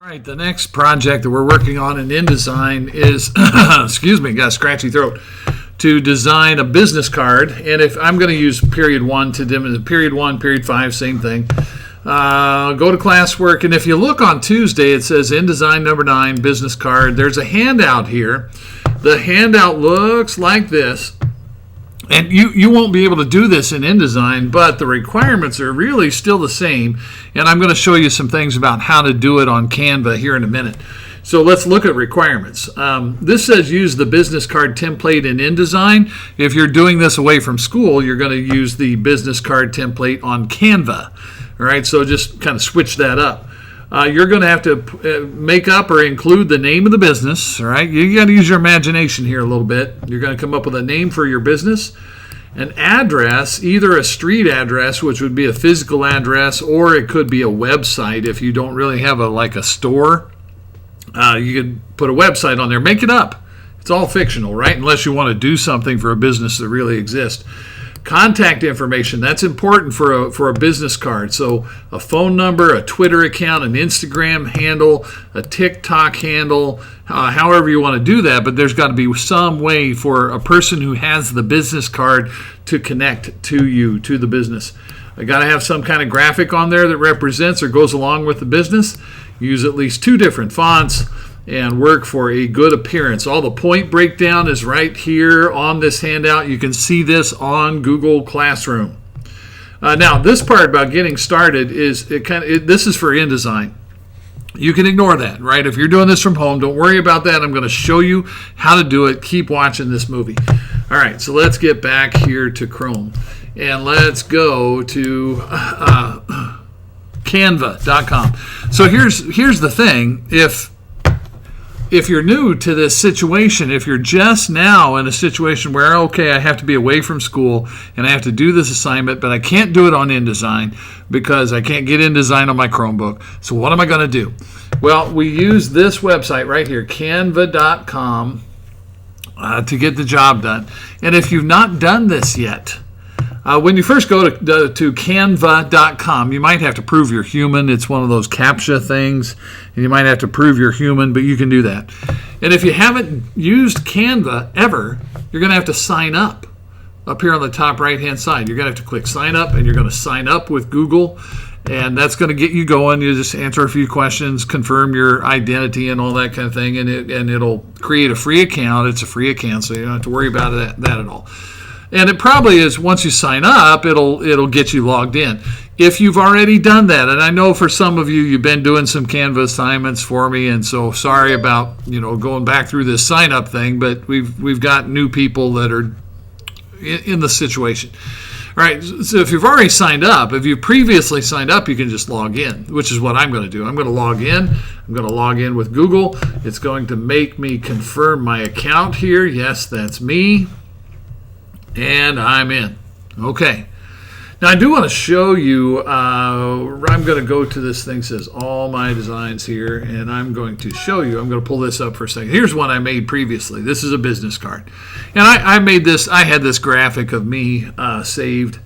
All right, the next project that we're working on in InDesign is, excuse me, got a scratchy throat, to design a business card. And if I'm going to use period 1 to demonstrate, period 1, period 5, same thing. Go to classwork, and if you look on Tuesday, it says InDesign number 9, business card. There's a handout here. The handout looks like this. And you won't be able to do this in InDesign, but the requirements are really still the same. And I'm going to show you some things about how to do it on Canva here in a minute. So let's look at requirements. This says use the business card template in InDesign. If you're doing this away from school, you're going to use the business card template on Canva. All right, so just kind of switch that up. You're going to have to make up or include the name of the business. All right, you got to use your imagination here a little bit. You're going to come up with a name for your business, an address, either a street address, which would be a physical address, or it could be a website. If you don't really have a store, you could put a website on there. Make it up. It's all fictional, right? Unless you want to do something for a business that really exists. Contact information, that's important for a business card. So a phone number, a Twitter account, an Instagram handle, a TikTok handle, however you want to do that, but there's got to be some way for a person who has the business card to connect to you, to the business. I got to have some kind of graphic on there that represents or goes along with the business. Use at least 2 different fonts and work for a good appearance. All the point breakdown is right here on this handout. You can see this on Google Classroom. Now, this part about getting started is this is for InDesign. You can ignore that, right? If you're doing this from home, don't worry about that. I'm going to show you how to do it. Keep watching this movie. All right, so let's get back here to Chrome, and let's go to Canva.com. So here's the thing. If you're new to this situation, if you're just now in a situation where, okay, I have to be away from school and I have to do this assignment, but I can't do it on InDesign because I can't get InDesign on my Chromebook. So what am I going to do? Well, we use this website right here, canva.com, to get the job done. And if you've not done this yet, when you first go to canva.com, you might have to prove you're human. It's one of those CAPTCHA things, and you might have to prove you're human, but you can do that. And if you haven't used Canva ever, you're going to have to sign up here on the top right-hand side. You're going to have to click sign up, and you're going to sign up with Google, and that's going to get you going. You just answer a few questions, confirm your identity and all that kind of thing, and it'll create a free account. It's a free account, so you don't have to worry about that at all. And it probably is, once you sign up, it'll get you logged in. If you've already done that, and I know for some of you, you've been doing some Canva assignments for me, and so sorry about going back through this sign up thing, but we've got new people that are in the situation. All right, so if you've already signed up, if you previously signed up, you can just log in, which is what I'm going to do. I'm going to log in. I'm going to log in with Google. It's going to make me confirm my account here. Yes, that's me. And I'm in. Okay. Now I do want to show you, I'm going to go to this thing that says all my designs here, and I'm going to show you, I'm going to pull this up for a second. Here's one I made previously. This is a business card. And I made this, I had this graphic of me saved.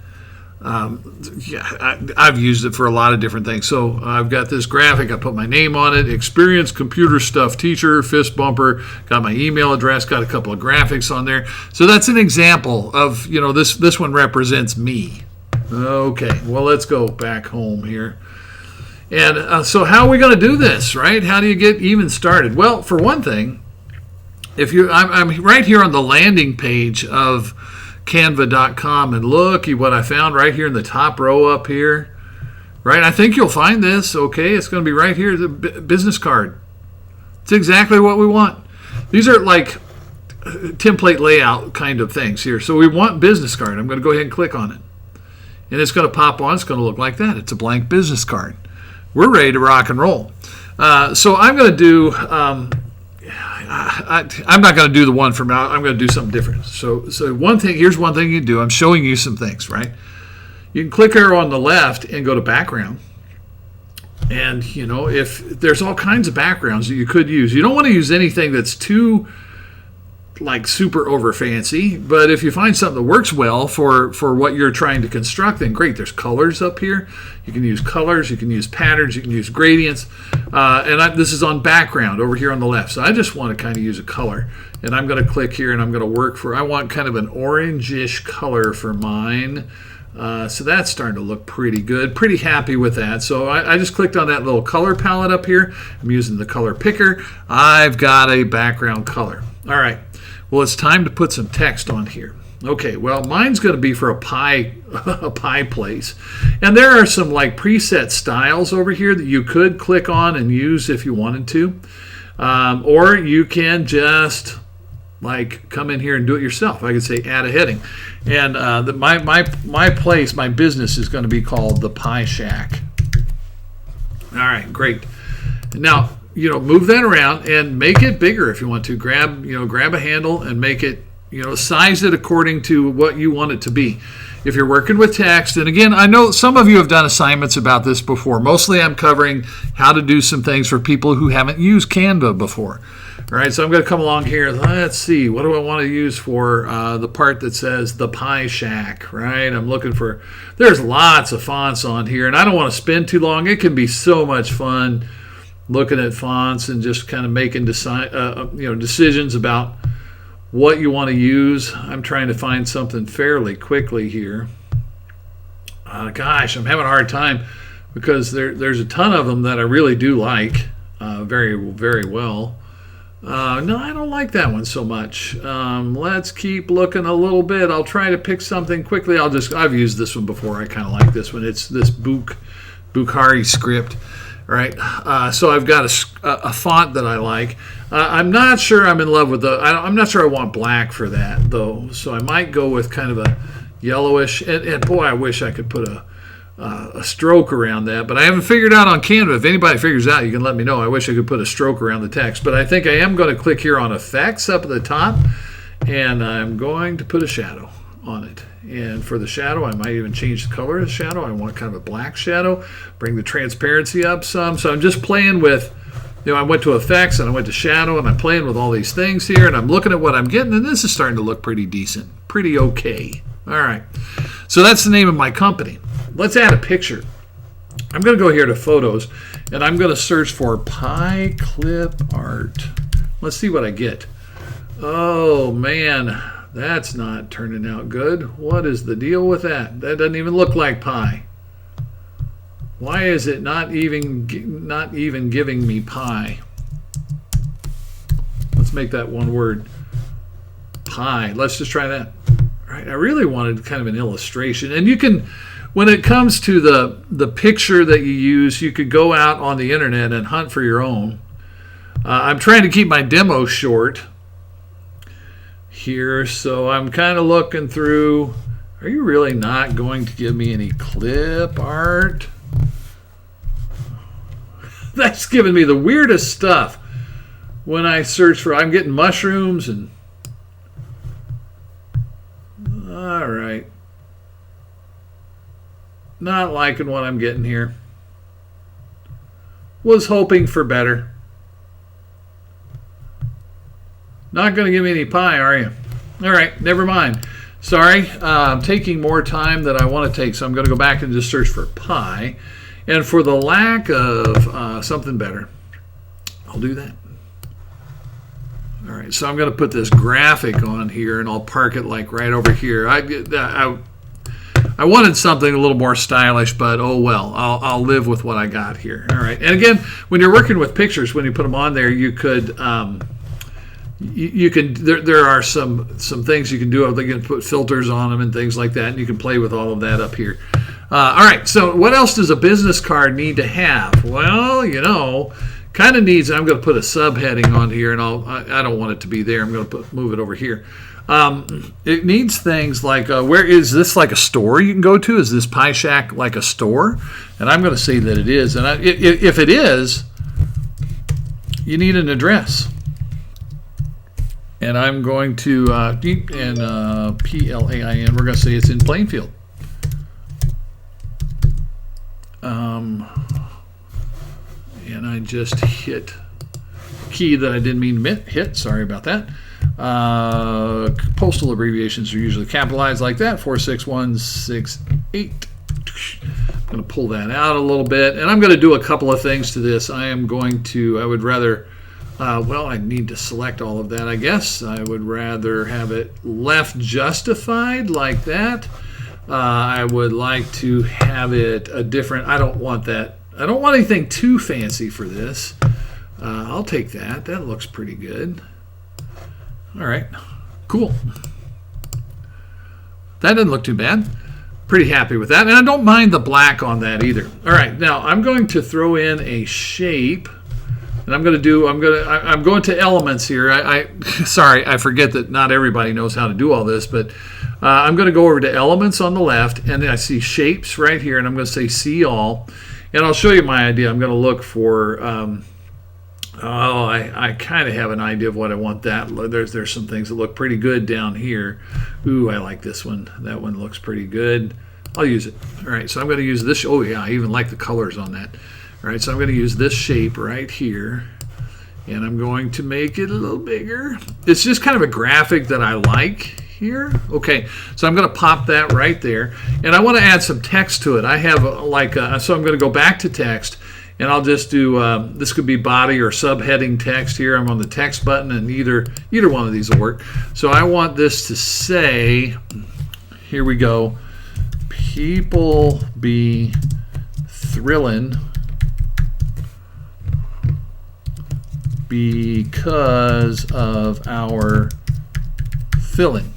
I've used it for a lot of different things. So I've got this graphic. I put my name on it. Experienced computer stuff teacher, fist bumper. Got my email address. Got a couple of graphics on there. So that's an example of, this one represents me. Okay, well, let's go back home here. And so how are we going to do this, right? How do you get even started? Well, for one thing, I'm right here on the landing page of Canva.com, and look at what I found right here in the top row up here. Right, I think you'll find this. Okay, it's going to be right here, the business card. It's exactly what we want. These are like template layout kind of things here. So we want business card. I'm going to go ahead and click on it. And it's going to pop on. It's going to look like that. It's a blank business card. We're ready to rock and roll. So I'm going to do... I'm not going to do the one from now. I'm going to do something different. So here's one thing you can do. I'm showing you some things, right? You can click here on the left and go to background. And, if there's all kinds of backgrounds that you could use. You don't want to use anything that's too super over fancy, but if you find something that works well for what you're trying to construct, then great. There's colors up here. You can use colors, you can use patterns, you can use gradients. This is on background over here on the left. So I just want to kind of use a color. And I'm going to click here and I'm going to work for, I want kind of an orangish color for mine. So that's starting to look pretty good. Pretty happy with that. So I just clicked on that little color palette up here. I'm using the color picker. I've got a background color. All right. Well, it's time to put some text on here. Okay, well, mine's going to be for a pie place. And there are some like preset styles over here that you could click on and use if you wanted to. Or you can just like come in here and do it yourself. I could say add a heading. And my place, my business is going to be called the Pie Shack. All right, great. Now, move that around and make it bigger if you want to. Grab a handle and make it, size it according to what you want it to be. If you're working with text, and again, I know some of you have done assignments about this before. Mostly I'm covering how to do some things for people who haven't used Canva before. All right, so I'm going to come along here. Let's see, what do I want to use for the part that says the Pie Shack, right? I'm looking for, there's lots of fonts on here, and I don't want to spend too long. It can be so much fun looking at fonts and just kind of making decisions about what you want to use. I'm trying to find something fairly quickly here. Gosh, I'm having a hard time because there's a ton of them that I really do like very, very well. No, I don't like that one so much. Let's keep looking a little bit. I'll try to pick something quickly. I've used this one before. I kind of like this one. It's this Bukhari script. Right, so I've got a font that I like. I'm not sure I'm in love with I'm not sure I want black for that though. So I might go with kind of a yellowish. And boy, I wish I could put a stroke around that. But I haven't figured out on Canva. If anybody figures out, you can let me know. I wish I could put a stroke around the text. But I think I am going to click here on Effects up at the top, and I'm going to put a shadow on it. And for the shadow, I might even change the color of the shadow. I want kind of a black shadow, bring the transparency up some. So I'm just playing with, I went to effects and I went to shadow and I'm playing with all these things here and I'm looking at what I'm getting, and this is starting to look pretty decent, pretty okay. All right, so that's the name of my company. Let's add a picture. I'm going to go here to photos and I'm going to search for pie clip art. Let's see what I get. Oh man, that's not turning out good. What is the deal with that? That doesn't even look like pie. Why is it not even giving me pie? Let's make that one word. Pie. Let's just try that. All right. I really wanted kind of an illustration. And you can, when it comes to the picture that you use, you could go out on the internet and hunt for your own. I'm trying to keep my demo short here, so I'm kind of looking through. Are you really not going to give me any clip art? That's giving me the weirdest stuff when I search for. I'm getting mushrooms and all right, not liking what I'm getting here. Was hoping for better. Not going to give me any pie, are you? All right, never mind. Sorry, I'm taking more time than I want to take, so I'm going to go back and just search for pie. And for the lack of something better, I'll do that. All right, so I'm going to put this graphic on here, and I'll park it like right over here. I wanted something a little more stylish, but oh well, I'll live with what I got here. All right, and again, when you're working with pictures, when you put them on there, you could. You can there are some things you can do. You can put filters on them and things like that, and you can play with all of that up here. All right, so what else does a business card need to have? Well, kind of needs. I'm going to put a subheading on here, and I don't want it to be there. I'm going to move it over here. It needs things like where is this like a store you can go to? Is this Pie Shack like a store? And I'm going to say that it is. And if it is, you need an address. And I'm going to, PLAIN, we're going to say it's in Plainfield. And I just hit a key that I didn't mean to hit. Sorry about that. Postal abbreviations are usually capitalized like that. 46168. going to pull that out a little bit, and I'm going to do a couple of things to this. I would rather, I need to select all of that, I guess. I would rather have it left justified like that. I would like to have it a different, I don't want anything too fancy for this. I'll take that. That looks pretty good. All right, cool. That doesn't look too bad. Pretty happy with that, and I don't mind the black on that either. All right, now I'm going to throw in a shape, and I'm going to elements here. Sorry, I forget that not everybody knows how to do all this, but I'm going to go over to elements on the left, and I see shapes right here, and I'm going to say see all, and I'll show you my idea. I'm going to look for. I kind of have an idea of what I want. There's some things that look pretty good down here. Ooh, I like this one. That one looks pretty good. I'll use it. All right, so I'm going to use this. Oh yeah, I even like the colors on that. All right, so I'm going to use this shape right here, and I'm going to make it a little bigger. It's just kind of a graphic that I like here. Okay, so I'm going to pop that right there, and I want to add some text to it. I have so I'm going to go back to text. And I'll just do, this could be body or subheading text here. I'm on the text button, and either one of these will work. So I want this to say, here we go, people be thrilling because of our filling.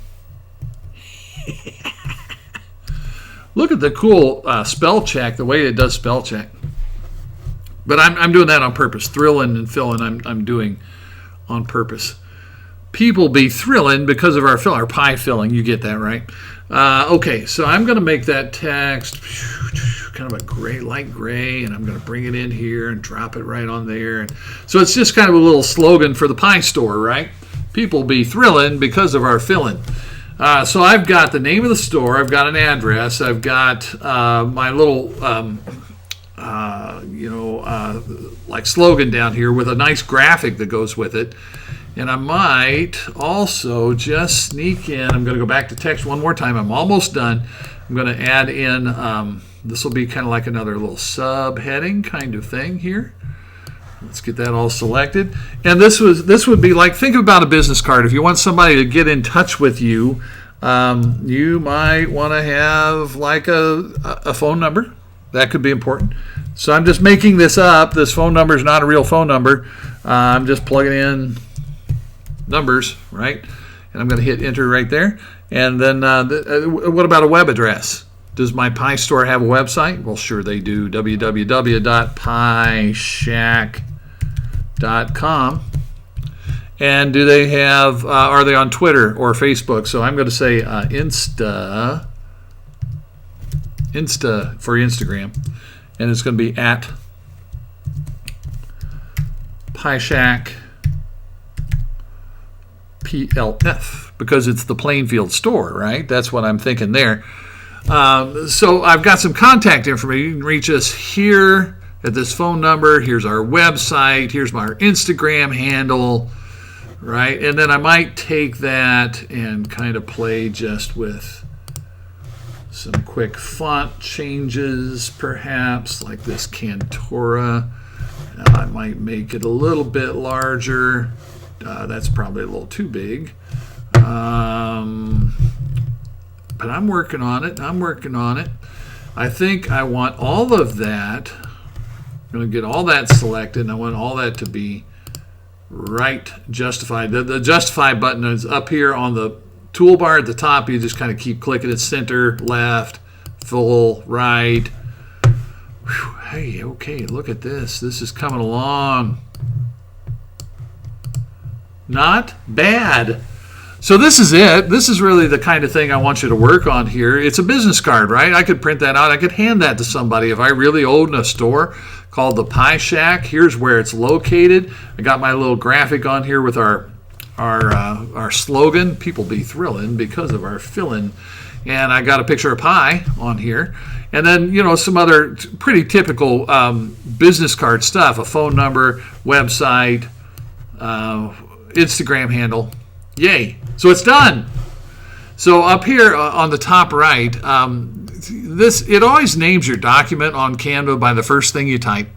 Look at the cool spell check, the way it does spell check. But I'm doing that on purpose. Thrilling and filling I'm doing on purpose. People be thrilling because of our pie filling. You get that, right? Okay, so I'm going to make that text kind of a gray, light gray, and I'm going to bring it in here and drop it right on there. And so it's just kind of a little slogan for the pie store, right? People be thrilling because of our filling. So I've got the name of the store. I've got an address. I've got my little... like slogan down here with a nice graphic that goes with it. And I might also just sneak in, I'm going to go back to text one more time. I'm almost done. I'm going to add in, this will be kind of like another little subheading kind of thing here. Let's get that all selected. And this would be like, think about a business card. If you want somebody to get in touch with you, you might want to have like a phone number. That could be important. So I'm just making this up. This phone number is not a real phone number. I'm just plugging in numbers, right? And I'm going to hit enter right there. And then what about a web address? Does my pie store have a website? Well, sure they do. www.pieshack.com. And do they have, are they on Twitter or Facebook? So I'm going to say Insta for Instagram, and it's going to be at PieShack PLF because it's the Plainfield store, right? That's what I'm thinking there. So I've got some contact information. You can reach us here at this phone number. Here's our website. Here's my Instagram handle, right? And then I might take that and kind of play just with some quick font changes, perhaps, like this Cantora. I might make it a little bit larger. That's probably a little too big. But I'm working on it. I think I want all of that. I'm going to get all that selected, and I want all that to be right justified. The justify button is up here on the toolbar at the top. You just kind of keep clicking it, center, left, full, right. Whew, hey, okay, look at this. This is coming along. Not bad. So this is it. This is really the kind of thing I want you to work on here. It's a business card, right? I could print that out. I could hand that to somebody if I really owned a store called the Pie Shack. Here's where it's located. I got my little graphic on here with our slogan, people be thrilling because of our filling. And I got a picture of pie on here. And then, some other pretty typical business card stuff, a phone number, website, Instagram handle. Yay. So it's done. So up here on the top right, it always names your document on Canva by the first thing you type.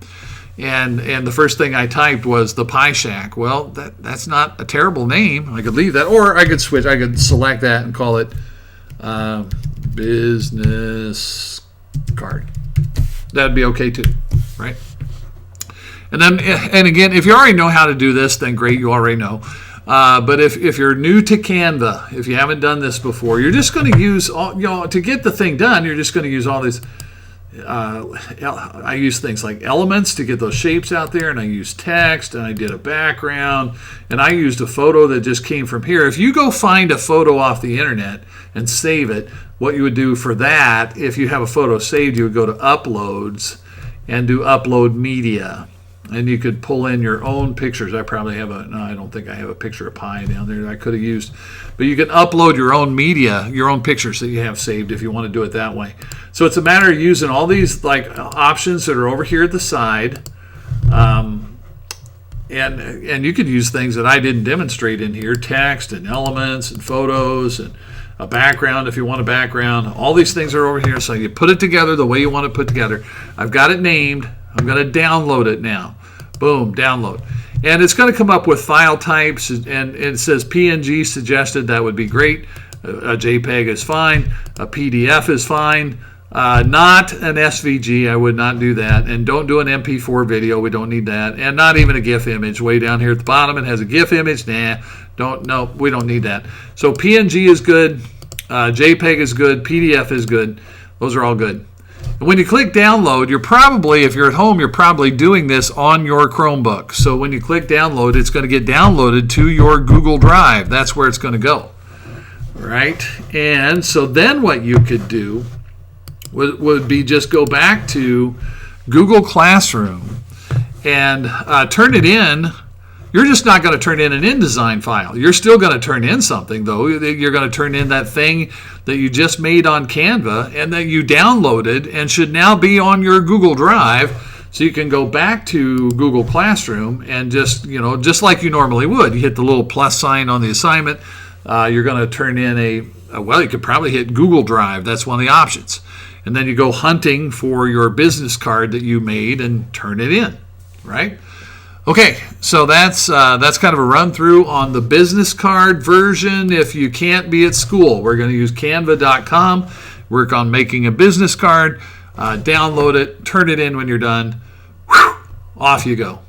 And the first thing I typed was the Pie Shack. Well, that's not a terrible name. I could leave that, or I could switch. I could select that and call it business card. That'd be okay too, right? And again, if you already know how to do this, then great, you already know. But if you're new to Canva, if you haven't done this before, you're just going to use to get the thing done. You're just going to use all these. I use things like elements to get those shapes out there, and I use text, and I did a background, and I used a photo that just came from here. If you go find a photo off the internet and save it, what you would do for that, if you have a photo saved, you would go to Uploads and do Upload Media. And you could pull in your own pictures. I probably have I don't think I have a picture of pie down there that I could have used. But you can upload your own media, your own pictures that you have saved if you want to do it that way. So it's a matter of using all these options that are over here at the side. And you could use things that I didn't demonstrate in here, text and elements and photos and a background if you want a background. All these things are over here. So you put it together the way you want it put together. I've got it named. I'm going to download it now. Boom, download. And it's going to come up with file types, and it says PNG suggested. That would be great. A JPEG is fine. A PDF is fine. Not an SVG. I would not do that. And don't do an MP4 video. We don't need that. And not even a GIF image. Way down here at the bottom, it has a GIF image. No, we don't need that. So PNG is good. JPEG is good. PDF is good. Those are all good. When you click download, if you're at home, you're probably doing this on your Chromebook. So when you click download, it's going to get downloaded to your Google Drive. That's where it's going to go, right? And so then what you could do would be just go back to Google Classroom and turn it in. You're just not going to turn in an InDesign file. You're still going to turn in something, though. You're going to turn in that thing that you just made on Canva and that you downloaded and should now be on your Google Drive. So you can go back to Google Classroom and just like you normally would. You hit the little plus sign on the assignment. You're going to turn in you could probably hit Google Drive. That's one of the options. And then you go hunting for your business card that you made and turn it in, right? Okay, so that's kind of a run through on the business card version. If you can't be at school, we're going to use canva.com, work on making a business card, download it, turn it in when you're done. Whew, off you go.